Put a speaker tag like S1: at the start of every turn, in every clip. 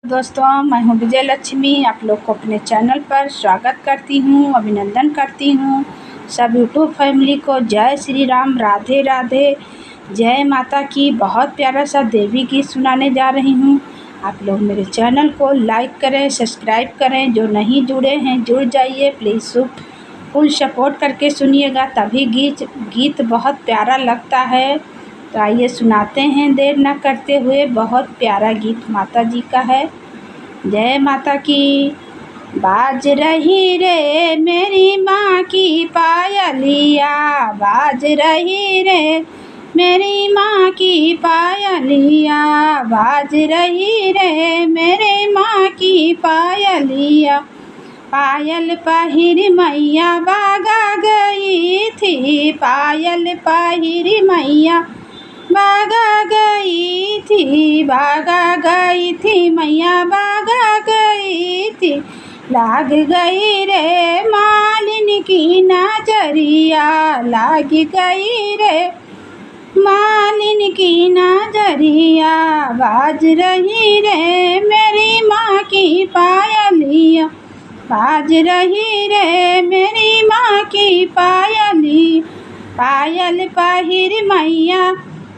S1: दोस्तों, मैं हूं विजय लक्ष्मी। आप लोग को अपने चैनल पर स्वागत करती हूं, अभिनंदन करती हूं। सब यूट्यूब फैमिली को जय श्री राम, राधे राधे, जय माता की। बहुत प्यारा सा देवी गीत सुनाने जा रही हूं। आप लोग मेरे चैनल को लाइक करें, सब्सक्राइब करें। जो नहीं जुड़े हैं जुड़ जाइए प्लीज़। फुल सपोर्ट करके सुनिएगा, तभी गीत बहुत प्यारा लगता है। तो आइए सुनाते हैं देर न करते हुए। बहुत प्यारा गीत माता जी का है। जय माता की। बाज रही रे मेरी माँ की पायलिया, बाज रही रे मेरी माँ की पायलिया, बाज रही रे मेरे माँ की पायलिया। पायल पहिर मैया बागा गई थी, पायल पहिर मैया बागा गई थी, बागा गई थी मैया बागा गई थी। लाग गई रे मालिन की नजरिया, लाग गई रे मालिन की नजरिया। बाज रही रे मेरी माँ की पायलिया, बाज रही रे मेरी माँ की पायली। पायल पहिर मैया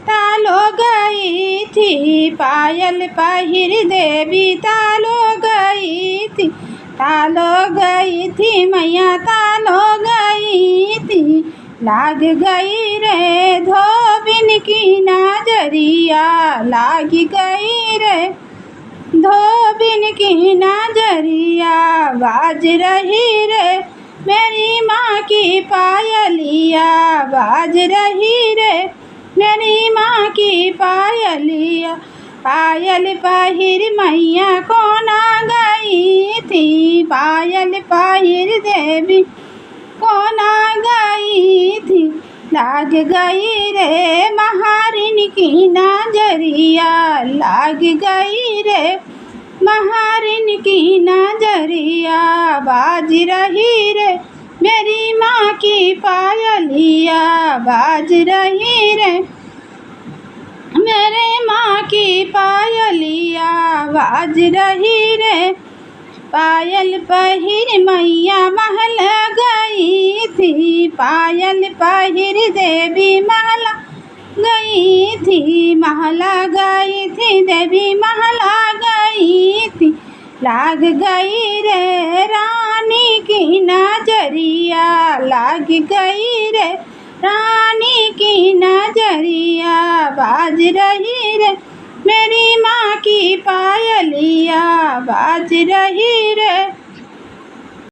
S1: तालो गई थी, पायल पहिर देवी तालो गई थी, तालो गई थी मैया तालो गई थी। लाग गई रे धोबिन की नजरिया, लाग गई रे धोबिन की नजरिया। बाज रही रे मेरी माँ की पायलिया, बाज रही रे मेरी माँ की पायलिया। पायल पहिर मैया कोना गई थी, पायल पहिर देवी कोना गई थी। लाग गई रे महारिन की नजरिया, लाग गई रे महारिन की नजरिया। बाज रही रे मेरी माँ की पायलिया, बाज रही रे मेरे माँ की पायलिया, बाज रही रे। पायल पहिर मैया महल गई थी, पायल पहिर देवी महला गई थी, महला गई थी देवी महला गई थी। लाग गई रे रानी की नजरिया, लाग गई रे रानी की नजरिया। बाज रही रे मेरी माँ की पायलिया, बाज रही रे